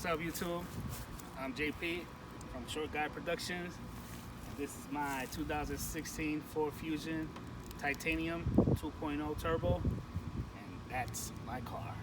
What's up, YouTube? I'm JP from Short Guy Productions. This is my 2016 Ford Fusion Titanium 2.0 Turbo, and that's my car.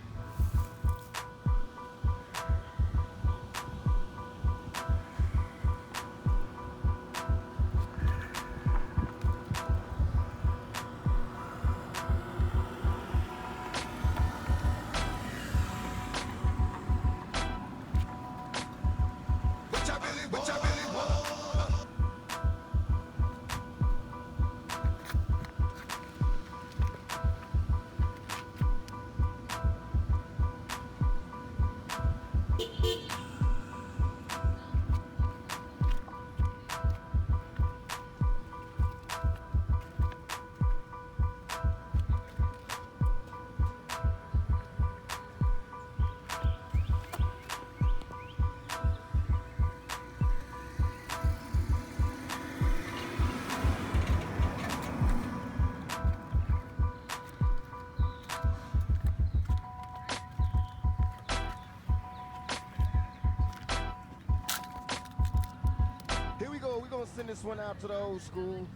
We're gonna send this one out to the old school.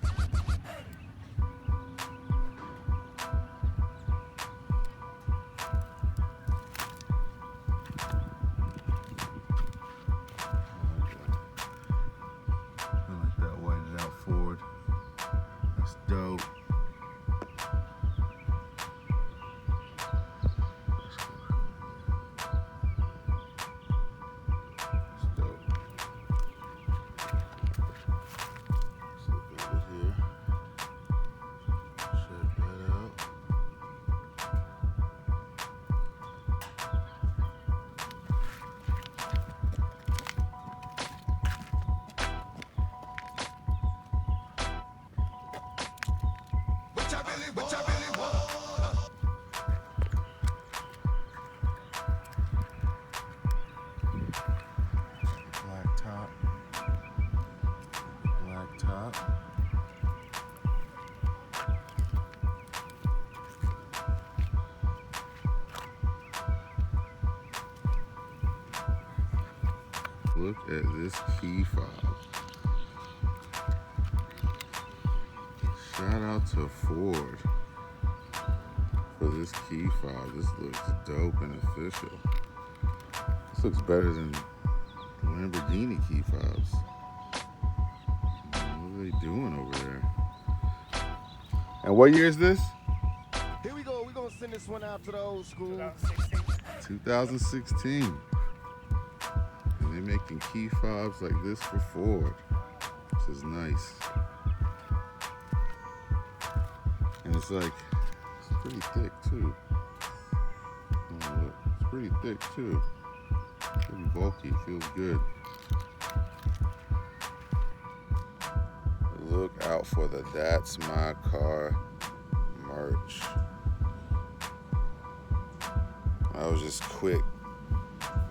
I like that whited out Ford. That's dope. Black top. Look at this key fob. Shout out to Ford for this key fob. This looks dope and official. This looks better than Lamborghini key fobs. What are they doing over there? And what year is this? Here we go. We're gonna send this one out to the old school. 2016. And they're making key fobs like this for Ford. This is nice. And it's pretty thick too. Oh, look, it's pretty thick too. Pretty bulky, feels good. Look out for the That's My Car merch. I was just quick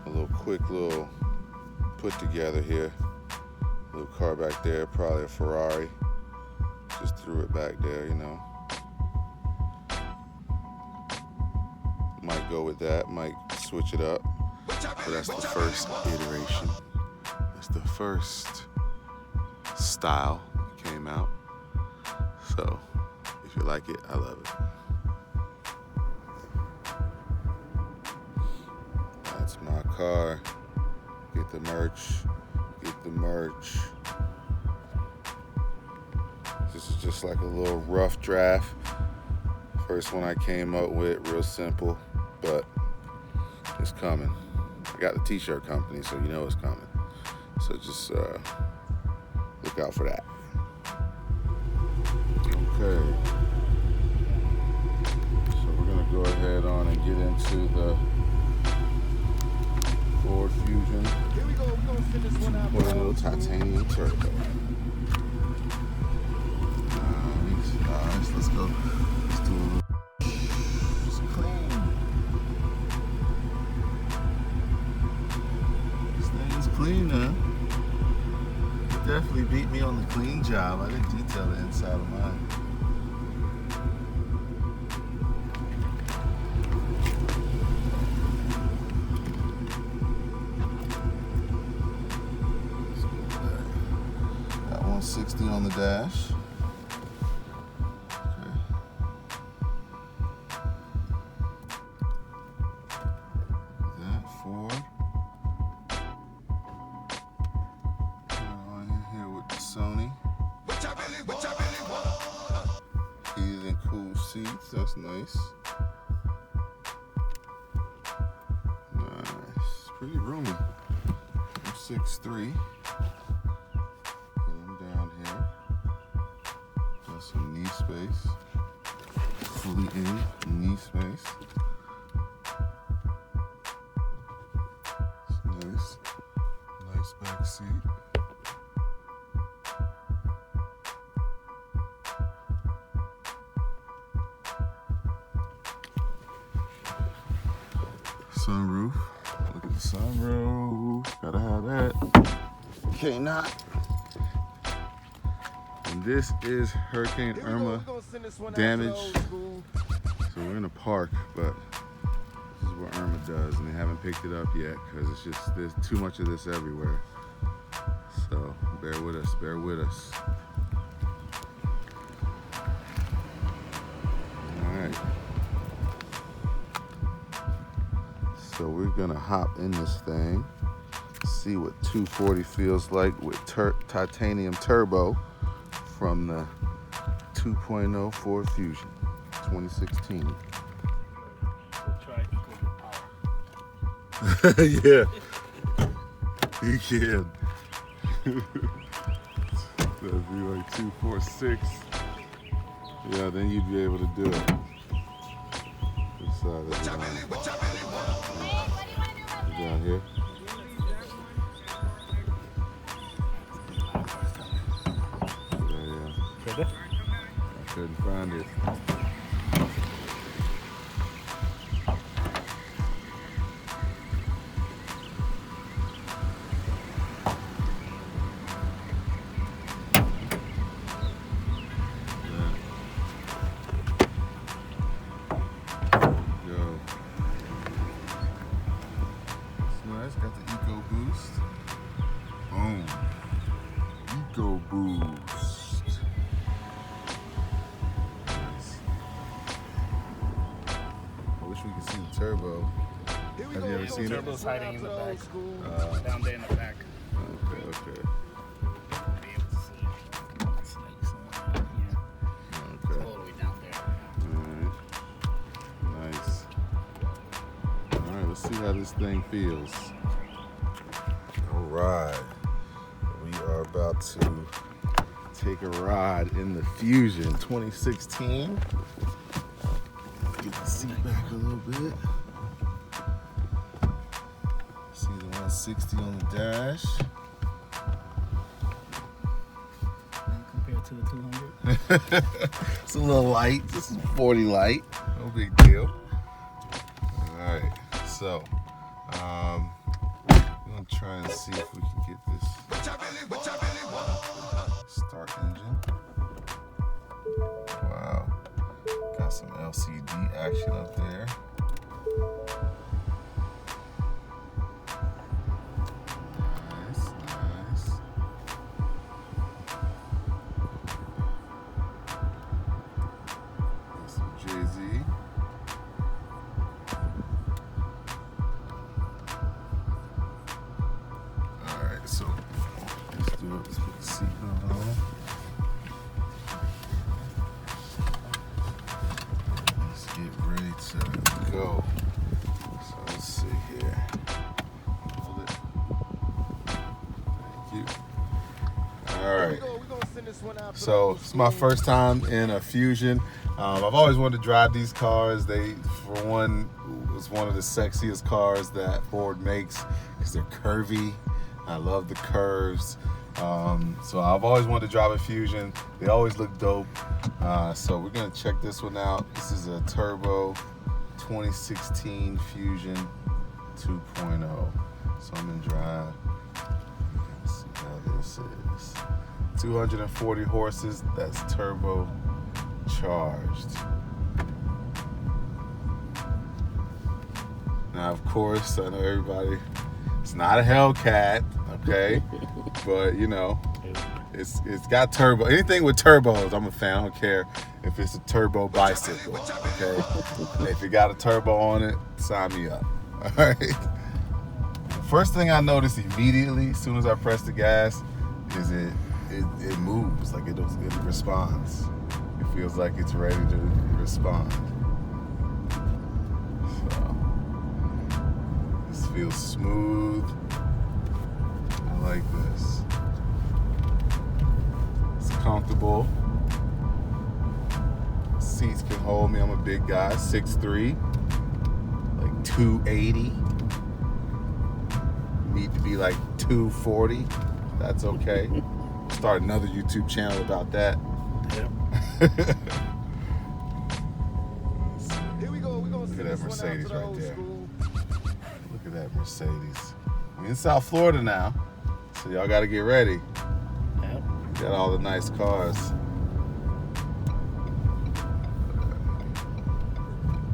little put together here. Little car back there, probably a Ferrari. Just threw it back there, you know. Might go with that, might switch it up. But that's the first iteration. That's the first style that came out. So if you like it, I love it. That's my car. Get the merch. Get the merch. This is just like a little rough draft. First one I came up with, real simple, but it's coming. I got the t-shirt company, so you know it's coming. So just look out for that. Okay. So we're gonna go ahead on and get into the Ford Fusion. Here we go. We're gonna send this one out to the Little old school. titanium turbo. Nice. Let's go. Let's do a little. It's clean. This thing is clean now. It definitely beat me on the clean job. I didn't detail the inside of mine. 160 on the dash. Okay. That Ford. On here with the Sony. Heated and cool seats. That's nice. Nice. Pretty roomy. I'm 6'3". I'm down here. Got some knee space. Fully in knee space. It's nice. Nice back seat. Sunroof. Look at the sunroof. Gotta have that. Okay, not. And this is Hurricane Irma damage. So we're in a park, but this is what Irma does, and they haven't picked it up yet because it's just there's too much of this everywhere. So bear with us. Bear with us. All right. So we're gonna hop in this thing, see what 240 feels like with titanium turbo from the 2.0 Ford Fusion 2016. Try equal power. Yeah, you can. That'd be like 246. Yeah, then you'd be able to do it. This side of the down here. Yeah. I couldn't find it. Got the Eco Boost. Boom. Eco Boost. Nice. I wish we could see the turbo. Have you ever seen it? Turbo's hiding in the back. Down there in the back. Okay. Be able to see it. It's like somewhere down here. Okay. All the way down there. Alright. Nice. Alright, let's see how this thing feels. Alright. We are about to take a ride in the Fusion 2016. Get the seat back a little bit. See the 160 on the dash. Compared to the 200. It's a little light. This is 40 light. No big deal. Alright, so we're gonna try and see if we can get this start engine. Wow. Got some LCD action up there. Nice, nice. Got some Jay-Z. Alright, so let's do it. Let's put the seatbelt on. Let's get ready to go. So let's see here. Hold it. Thank you. Alright. So it's my first time in a Fusion. I've always wanted to drive these cars. They, for one, it's one of the sexiest cars that Ford makes because they're curvy. I love the curves. So I've always wanted to drive a Fusion. They always look dope. So we're gonna check this one out. This is a turbo 2016 Fusion 2.0. So I'm gonna drive. Let's see how this is. 240 horses. That's turbo charged. Now, of course, I know everybody. It's not a Hellcat, okay? But you know, It's got turbo. Anything with turbos, I'm a fan. I don't care if it's a turbo bicycle. Okay, if you got a turbo on it, sign me up. All right. First thing I noticed immediately, as soon as I press the gas, is it moves, like it responds. It feels like it's ready to respond. So this feels smooth. I like this. It's comfortable. Seats can hold me. I'm a big guy, 6'3", like 280. Need to be like 240. That's okay. Start another YouTube channel about that. Yep. Here we go. We're gonna Look send at that this one out Mercedes to the right old there. school. Look at that Mercedes. We're in South Florida now, so y'all got to get ready. Yep. Got all the nice cars.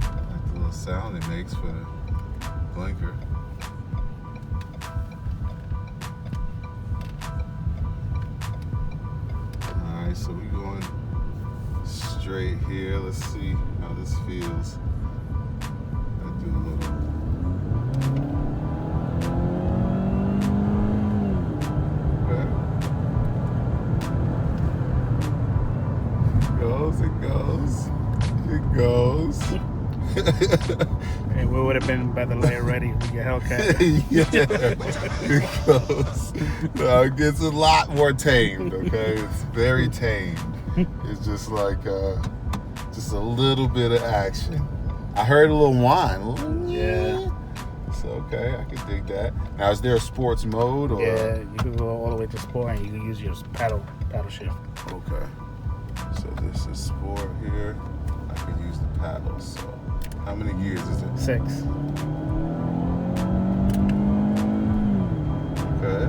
Like the little sound it makes for the blinker. Alright, so we're going straight here. Let's see how this feels. I'll do a little. Okay. It goes. Hey, we would have been by the light already with your Hellcat. Yeah, it goes. No, it gets a lot more tamed, okay? It's very tamed. It's just like, just a little bit of action. I heard a little whine. Yeah. So, okay, I can dig that. Now, is there a sports mode? Or? Yeah, you can go all the way to sport and you can use your paddle shift. Okay. So this is sport here. I can use the paddles. So how many gears is it? 6. Okay.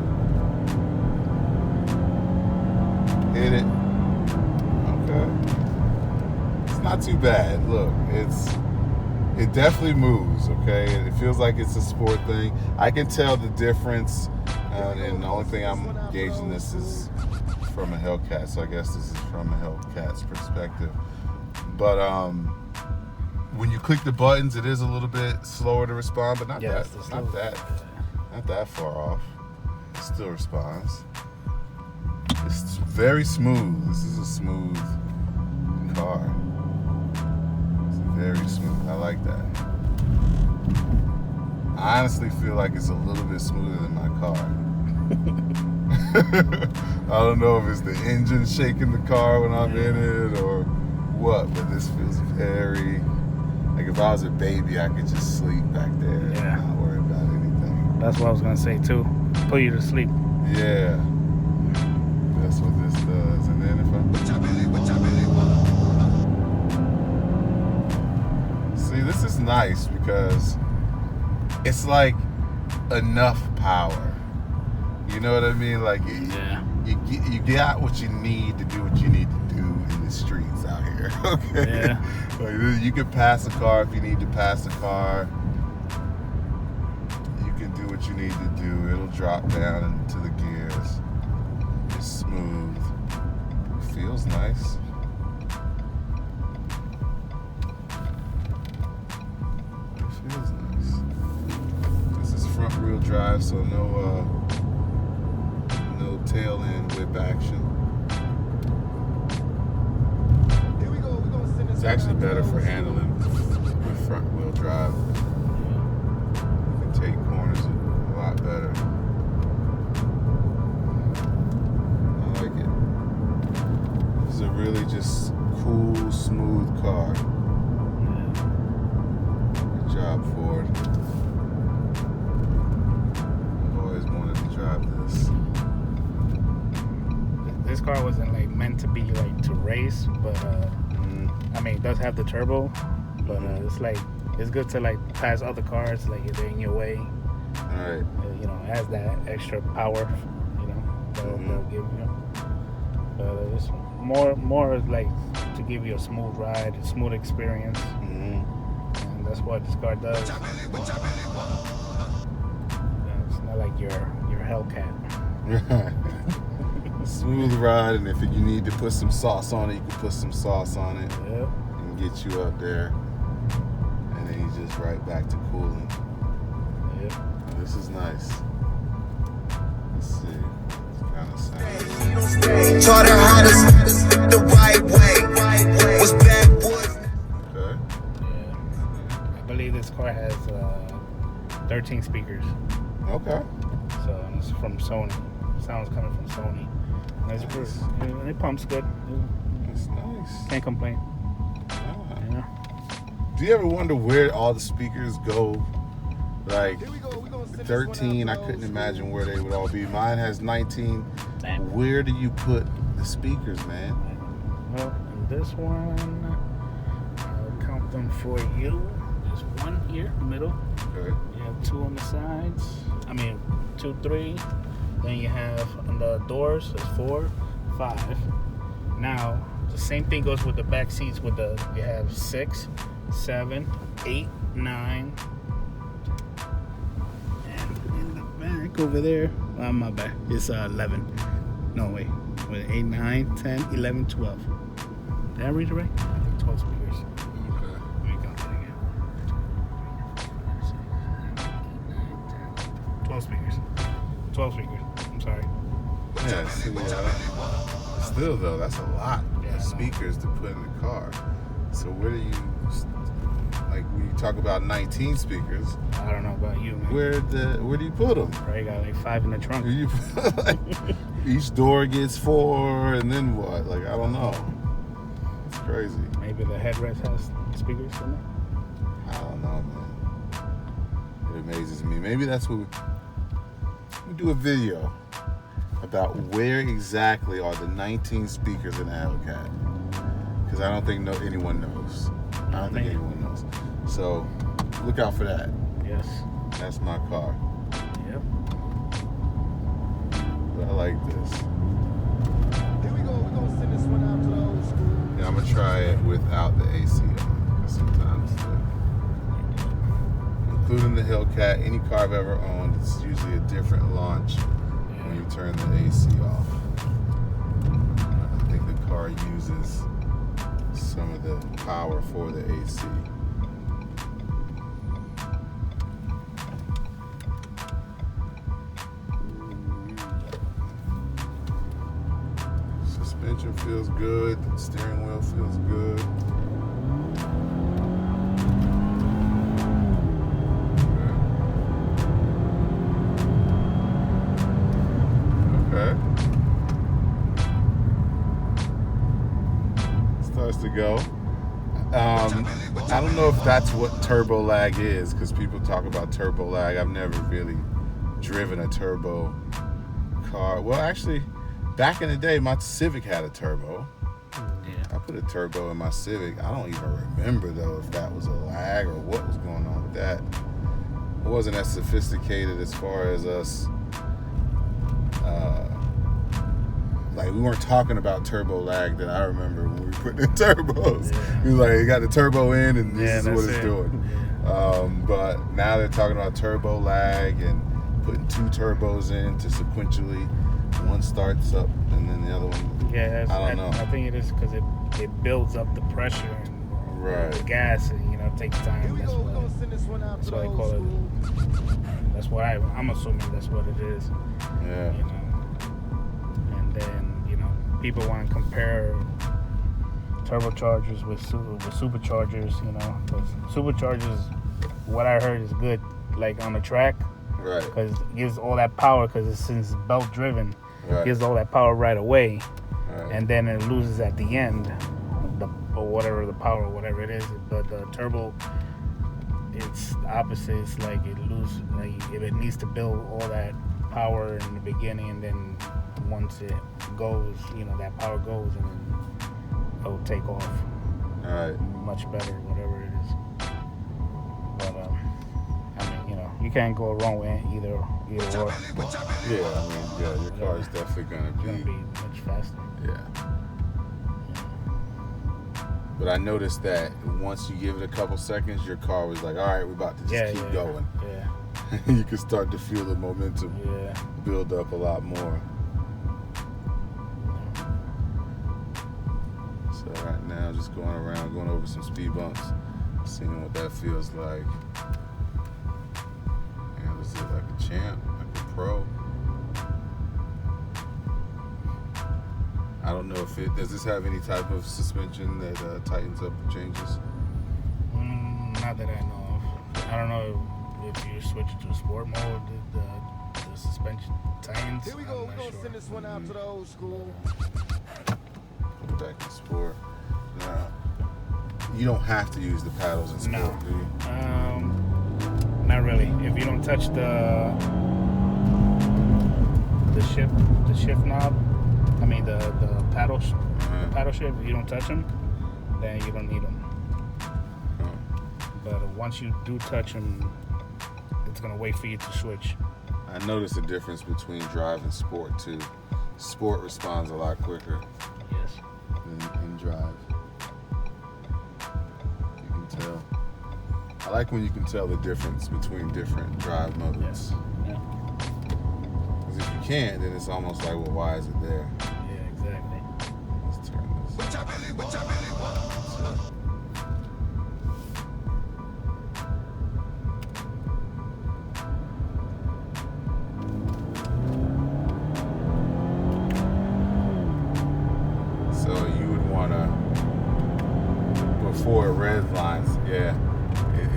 Hit it. Okay. It's not too bad. Look, it definitely moves, okay? And it feels like it's a sport thing. I can tell the difference, and the only thing I'm gauging this is from a Hellcat, so I guess this is from a Hellcat's perspective. But when you click the buttons, it is a little bit slower to respond, but not that far off. It still responds. It's very smooth. This is a smooth car. It's very smooth. I like that. I honestly feel like it's a little bit smoother than my car. I don't know if it's the engine shaking the car when I'm in it or what, but this feels very, like if I was a baby, I could just sleep back there and not worry about anything. That's what I was going to say too. Put you to sleep. Yeah. That's what this does. And then if see, this is nice because it's like enough power. You know what I mean? Like you got what you need to do what you need to do in the streets out here. Okay. Yeah. Like you can pass a car if you need to pass a car. You can do what you need to do. It'll drop down into the gears. It's smooth. It feels nice. It feels nice. This is front wheel drive, so no tail end whip action. Here we go. We're gonna send this It's one actually out to better the for old handling with front wheel drive. You can take corners a lot better. I like it. This is a really just cool, smooth car. Good job, Ford. I've always wanted to drive this. This car wasn't like meant to be like to race, but I mean it does have the turbo, but it's like it's good to like pass other cars like if they're in your way. Alright. You know, it has that extra power, you know, they'll give you. But it's more like to give you a smooth ride, a smooth experience, and that's what this car does. Yeah, it's not like your Hellcat. Smooth ride, and if you need to put some sauce on it, you can put some sauce on it Yeah. and get you up there. And then you just right back to cooling. Yeah. This is nice. Let's see. It's kind of sound. Taught her how to the right way. Was backwoods. Okay. Yeah. I believe this car has 13 speakers. Okay. So and it's from Sony. Sounds coming from Sony. And it's good. It pumps good. It's nice. Can't complain. Yeah. You know? Do you ever wonder where all the speakers go? Like Here we go. We gonna send this 13, one I out to couldn't those imagine where they would all be. Mine has 19. Damn. Where do you put the speakers, man? Well, and this one, I'll count them for you. There's one here in the middle. Okay. You have two on the sides. I mean, 2, 3. Then you have on the doors, there's 4, 5. Now, the same thing goes with the back seats. You have 6, 7, 8, 9. And in the back over there, my bad, it's 11. No, wait. With 8, 9, 10, 11, 12. Did I read it right? I think 12 speakers. Okay. Let me count that again. 12 speakers. 12 speakers. I'm sorry. Yeah, see, still though, that's a lot Yeah, I know. of speakers to put in the car. So where do you, like when you talk about 19 speakers, I don't know about you, man. where do you put them? Probably got like 5 in the trunk. Each door gets 4, and then what? Like, I don't know. It's crazy. Maybe the headrest has speakers in it. I don't know, man. It amazes me. Maybe that's what we do a video about where exactly are the 19 speakers in the Hellcat. Because I don't think anyone knows. I don't think anyone knows. So look out for that. Yes. That's my car. Yep. But I like this. Here we go. We're gonna send this one out to the old school. Yeah, I'm gonna try it without the AC on. Because sometimes, including the Hellcat, any car I've ever owned, it's usually a different launch when you turn the AC off. I think the car uses some of the power for the AC. Suspension feels good. The steering wheel feels good. Okay. Starts to go. I don't know if that's what turbo lag is, because people talk about turbo lag. I've never really driven a turbo car. Well, actually, back in the day, my Civic had a turbo. Yeah. I put a turbo in my Civic. I don't even remember, though, if that was a lag or what was going on with that. It wasn't as sophisticated as far as us. Like, we weren't talking about turbo lag that I remember when we were putting in turbos. Yeah. We was like, you got the turbo in and this is what that's it's it. doing. Yeah. But now they're talking about turbo lag and putting 2 turbos in to sequentially, one starts up and then the other one. Yeah, I don't know. I think it is because it builds up the pressure and Right. the gas, and it takes Here time. we That's go. We're what, gonna send this one out that's to the why I old call school. it. That's what I'm assuming that's what it is. Yeah. And then people want to compare turbochargers with superchargers. Because superchargers, what I heard is good, like on the track, Right. because it gives all that power. Because since belt driven, Right. gives all that power right away, Right. and then it loses at the end, or whatever the power, whatever it is. But the turbo, it's the opposite. It's like it loses, like if it needs to build all that power in the beginning, and then once it goes, that power goes, and then it'll take off All right. much better, whatever it is. But I mean, you can't go wrong with either or. Yeah, I mean, yeah, your car is definitely It's gonna gonna be be. much faster. Yeah. But I noticed that once you give it a couple seconds, your car was like, all right, we're about to just keep going. Yeah, You can start to feel the momentum yeah. build up a lot more. So right now, just going around, going over some speed bumps, seeing what that feels like. Handles it like a champ, like a pro. I don't know if does this have any type of suspension that tightens up the changes? Not that I know of. I don't know if you switch to sport mode, the suspension tightens. Here we go. We're going to send this one out to the old school. Back in sport. Now, you don't have to use the paddles in sport, do you? Not really. If you don't touch the shift knob, I mean the paddle shift, if you don't touch them, then you don't need them. But once you do touch them, it's gonna wait for you to switch. I noticed a difference between drive and sport too. Sport responds a lot quicker Yes. in drive. You can tell. I like when you can tell the difference between different drive modes. Yes. Yeah. Because if you can't, then it's almost like, well, why is it there? Yeah, exactly. Let's turn this. So you would want to, before it red lines, yeah,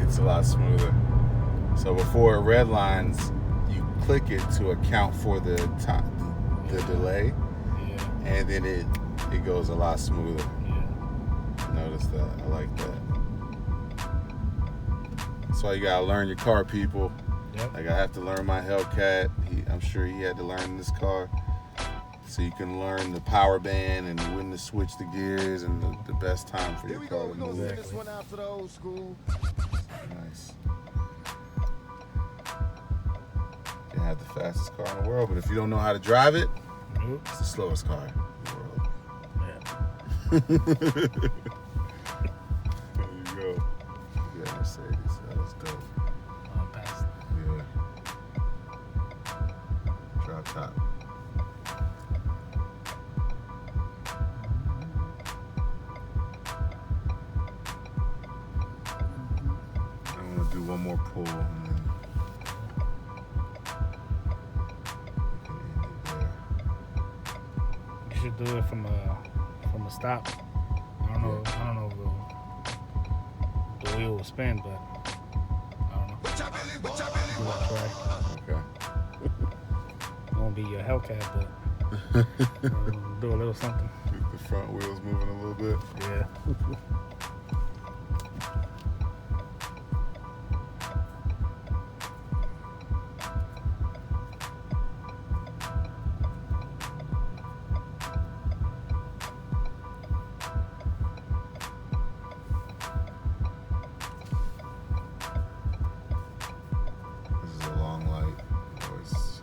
it's a lot smoother. So before it red lines, you click it to account for the delay, Yeah. and then it goes a lot smoother. Yeah. Notice that. I like that. That's why you gotta learn your car, people. Yep. Like I have to learn my Hellcat. I'm sure he had to learn this car. So you can learn the power band and when to switch the gears and the best time for Here your we car go. to We're going to move. send this one out to the old school. Nice. You have the fastest car in the world, but if you don't know how to drive it, Nope. it's the slowest car in the world. Yeah. There you go. Yeah, Mercedes. That was dope. Past. Yeah. Drop top. I'm gonna do one more pull and then we can end it there. You should do it from a stop. I don't know if the wheel will spin, but I don't know. Give it a try. Okay. It won't be your Hellcat, but do a little something. The front wheels moving a little bit. Yeah. This is a long light. It always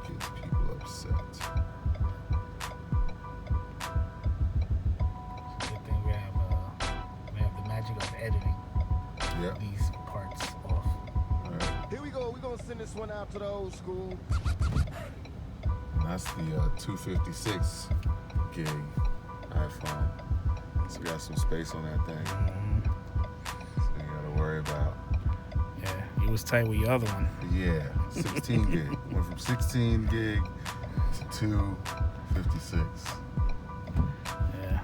gets people upset. Good thing we have the magic of editing Yep. these parts off. All right. Here we go. We're going to send this one out to the old school. That's the 256 gig iPhone. So we got some space on that thing. So you gotta worry about. Yeah, it was tight with your other one. Yeah, 16 gig. Went from 16 gig to 256. Yeah.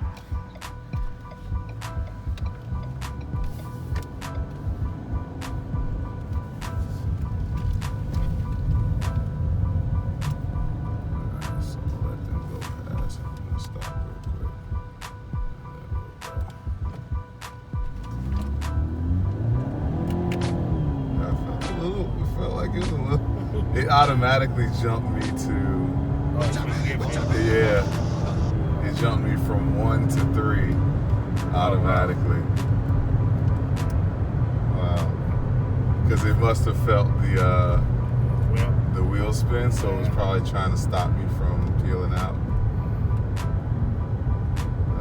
Alright, so let them go past. I'm gonna stop real quick. And then we'll go. It felt like it was a little. It automatically jumped me to. Oh, it's supposed to get me. Yeah. It jumped me from 1 to 3 automatically. Wow. Because it must have felt Well, the wheel spin, so it was probably trying to stop me from peeling out.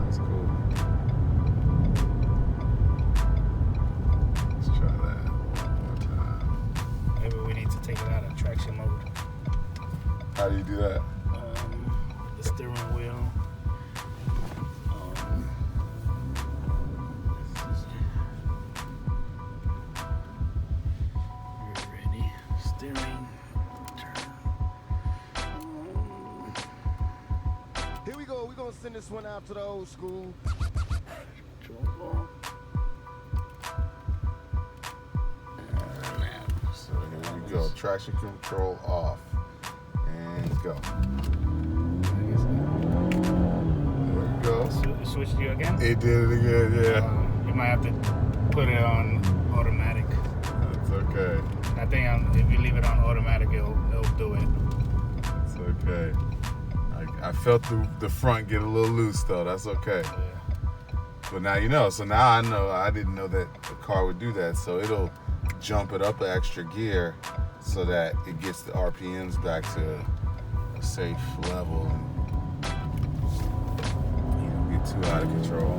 That's cool. Let's try that one more time. maybe we need to take it out of traction mode. How do you do that? The steering wheel. send this one out to the old school. So here we go. Traction control off. And go. There we go. Switch you again? It did it again, yeah. You might have to put it on automatic. That's okay. I think if you leave it on automatic, it'll do it. It's okay. I felt the front get a little loose though. That's okay. Yeah. But now you know. So now I know. I didn't know that the car would do that. So it'll jump it up an extra gear so that it gets the RPMs back to a safe level and you don't get too out of control.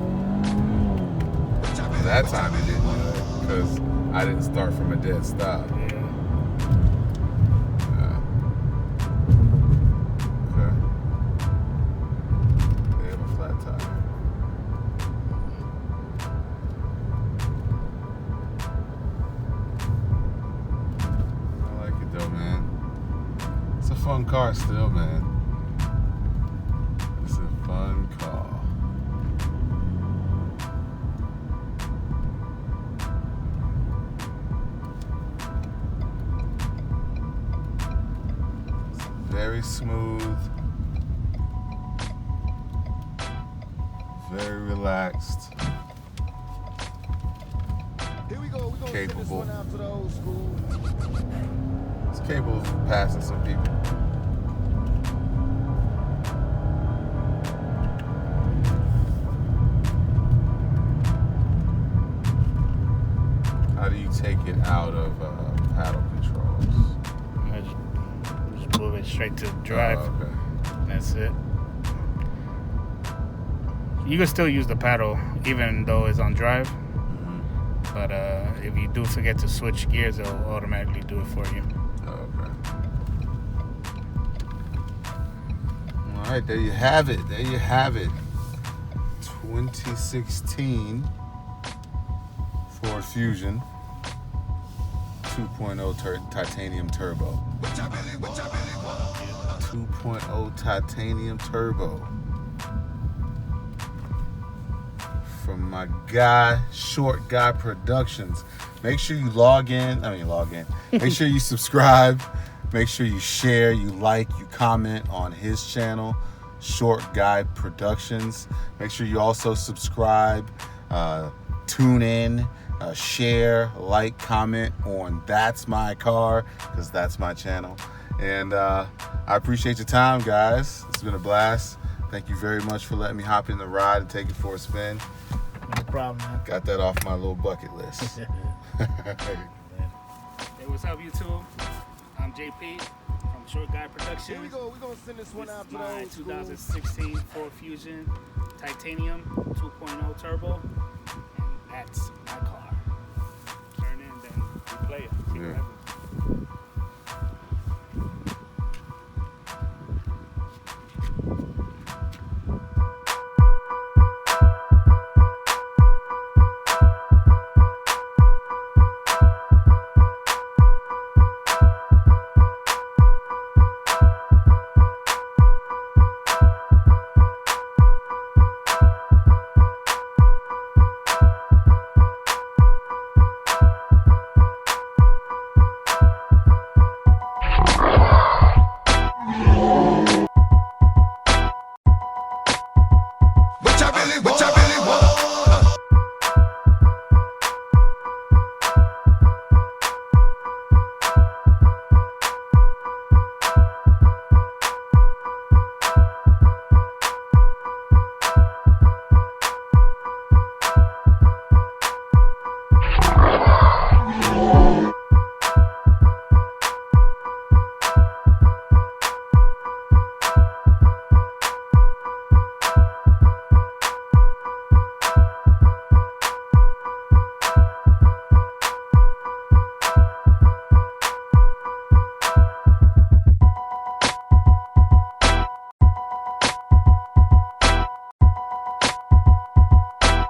That time it didn't do that because I didn't start from a dead stop. Yeah. Okay. They have a flat tire. I like it though, man. It's a fun car still, man. It's a fun car. Very smooth, very relaxed, Here we go. We're gonna send this Capable. one out to the old school. it's capable of passing some people. How do you take it out of paddle controls? Just move it straight to drive. Oh, okay. That's it. You can still use the paddle even though it's on drive. Mhm. But if you do forget to switch gears, it'll automatically do it for you. Oh, okay. All right, there you have it. There you have it. 2016 Ford Fusion 2.0 titanium turbo. 2.0 titanium turbo. From my guy, Short Guy Productions. Make sure you log in. Make sure you subscribe. Make sure you share, you like, you comment on his channel, Short Guy Productions. Make sure you also subscribe, tune in, share, like, comment on That's My Car, because that's my channel. And I appreciate your time, guys. It's been a blast. Thank you very much for letting me hop in the ride and take it for a spin. No problem, man. Got that off my little bucket list. Hey, what's up, YouTube? I'm JP from Short Guy Productions. Here we go. We're gonna send this one This out is to the my old school. 2016 Ford Fusion Titanium 2.0 Turbo, and that's my car. Turn in, then we play it. See what Yeah. happens. What I really want.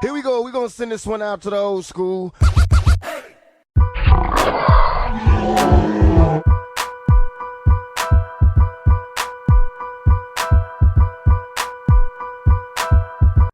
Here we go. We're gonna send this one out to the old school.